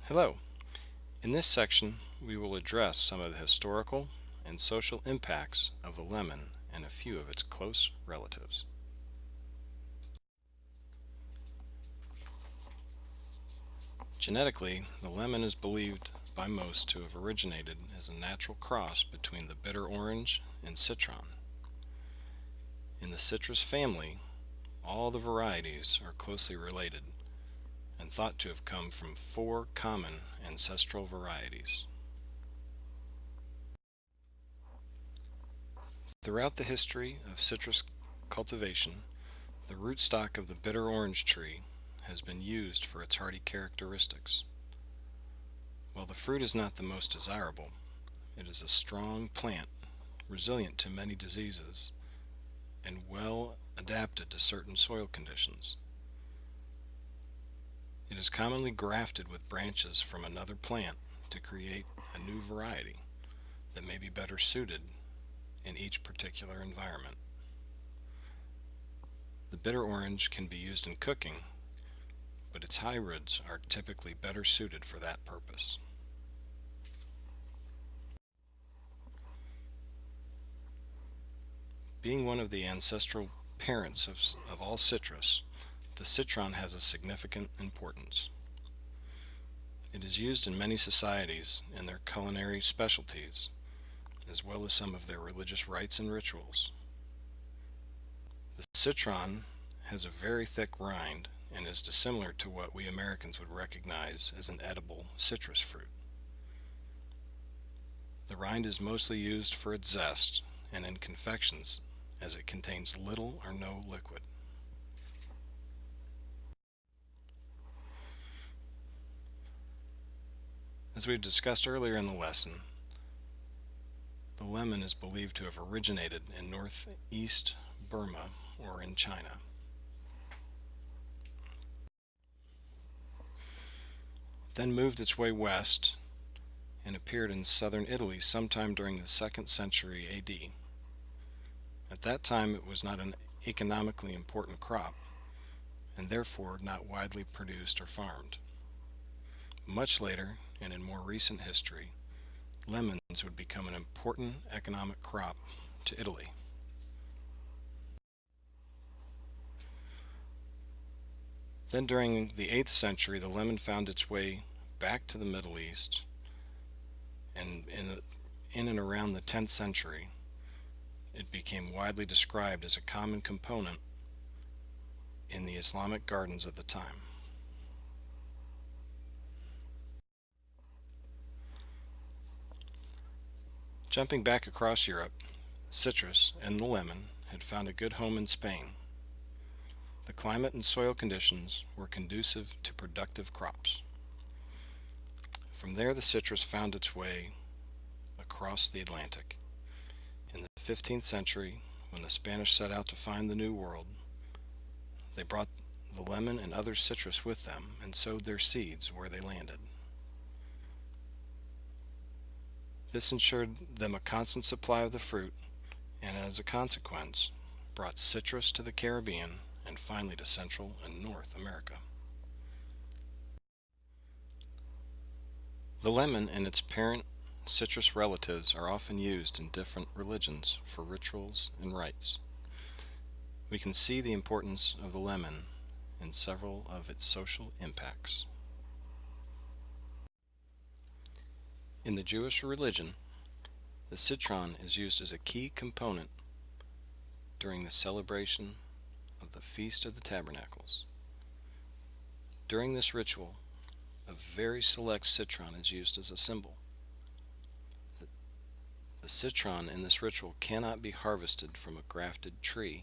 Hello. In this section, we will address some of the historical and social impacts of the lemon and a few of its close relatives. Genetically, the lemon is believed by most to have originated as a natural cross between the bitter orange and citron. In the citrus family, all the varieties are closely related and thought to have come from 4 common ancestral varieties. Throughout the history of citrus cultivation, the rootstock of the bitter orange tree has been used for its hardy characteristics. While the fruit is not the most desirable, it is a strong plant, resilient to many diseases, and well adapted to certain soil conditions. It is commonly grafted with branches from another plant to create a new variety that may be better suited in each particular environment. The bitter orange can be used in cooking, but its hybrids are typically better suited for that purpose. Being one of the ancestral parents of all citrus, the citron has a significant importance. It is used in many societies in their culinary specialties, as well as some of their religious rites and rituals. The citron has a very thick rind and is dissimilar to what we Americans would recognize as an edible citrus fruit. The rind is mostly used for its zest and in confections, as it contains little or no liquid. As we've discussed earlier in the lesson, the lemon is believed to have originated in northeast Burma or in China. Then moved its way west and appeared in southern Italy sometime during the 2nd century AD. At that time it was not an economically important crop and therefore not widely produced or farmed. Much later, and in more recent history, lemons would become an important economic crop to Italy. Then during the 8th century, the lemon found its way back to the Middle East, and in and around the 10th century, it became widely described as a common component in the Islamic gardens of the time. Jumping back across Europe, citrus and the lemon had found a good home in Spain. The climate and soil conditions were conducive to productive crops. From there, the citrus found its way across the Atlantic. In the 15th century, when the Spanish set out to find the New World, they brought the lemon and other citrus with them and sowed their seeds where they landed. This ensured them a constant supply of the fruit, and as a consequence, brought citrus to the Caribbean and finally to Central and North America. The lemon and its parent citrus relatives are often used in different religions for rituals and rites. We can see the importance of the lemon in several of its social impacts. In the Jewish religion, the citron is used as a key component during the celebration of the Feast of the Tabernacles. During this ritual, a very select citron is used as a symbol. The citron in this ritual cannot be harvested from a grafted tree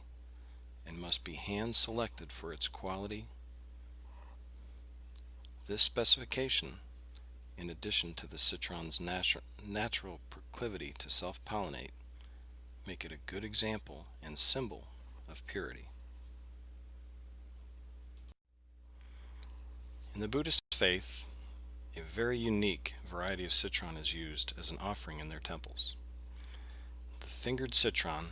and must be hand selected for its quality. This specification, in addition to the citron's natural proclivity to self-pollinate, make it a good example and symbol of purity. In the Buddhist faith, a very unique variety of citron is used as an offering in their temples. The fingered citron,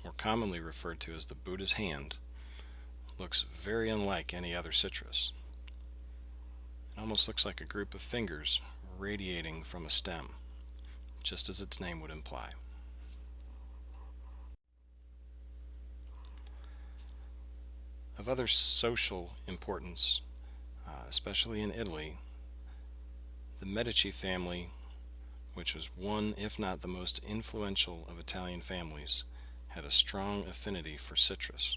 more commonly referred to as the Buddha's hand, looks very unlike any other citrus. It almost looks like a group of fingers radiating from a stem, just as its name would imply. Of other social importance, especially in Italy, the Medici family, which was one, if not the most influential of Italian families, had a strong affinity for citrus.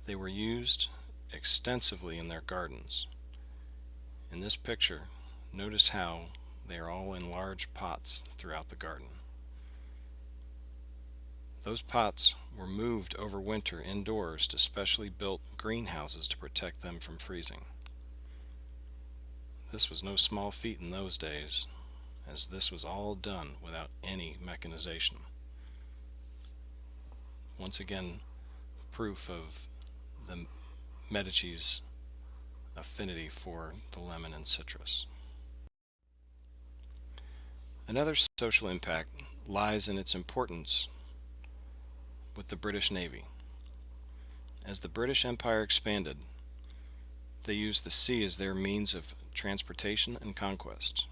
They were used extensively in their gardens. In this picture, notice how they are all in large pots throughout the garden. Those pots were moved over winter indoors to specially built greenhouses to protect them from freezing. This was no small feat in those days, as this was all done without any mechanization. Once again, proof of the Medici's affinity for the lemon and citrus. Another social impact lies in its importance with the British Navy. As the British Empire expanded, they used the sea as their means of transportation and conquest.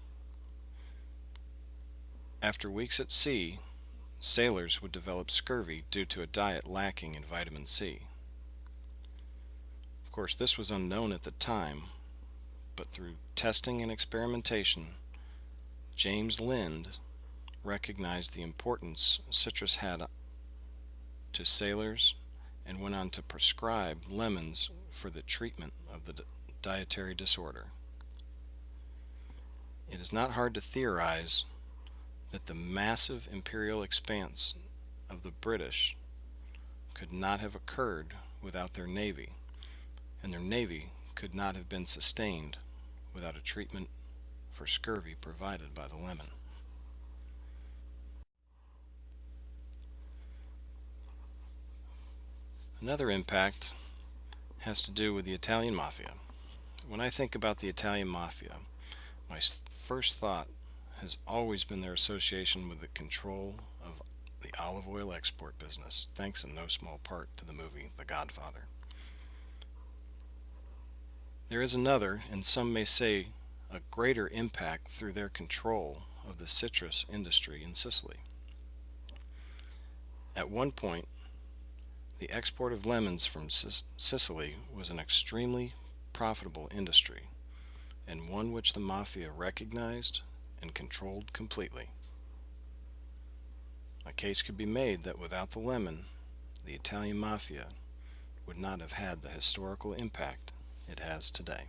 After weeks at sea, sailors would develop scurvy due to a diet lacking in vitamin C. Of course, this was unknown at the time, but through testing and experimentation, James Lind recognized the importance citrus had to sailors and went on to prescribe lemons for the treatment of the dietary disorder. It is not hard to theorize that the massive imperial expanse of the British could not have occurred without their navy, and their navy could not have been sustained without a treatment for scurvy provided by the lemon. Another impact has to do with the Italian mafia. When I think about the Italian mafia, my first thought has always been their association with the control of the olive oil export business, thanks in no small part to the movie The Godfather. There is another, and some may say a greater impact through their control of the citrus industry in Sicily. At one point, the export of lemons from Sicily was an extremely profitable industry, and one which the mafia recognized and controlled completely. A case could be made that without the lemon, the Italian mafia would not have had the historical impact it has today.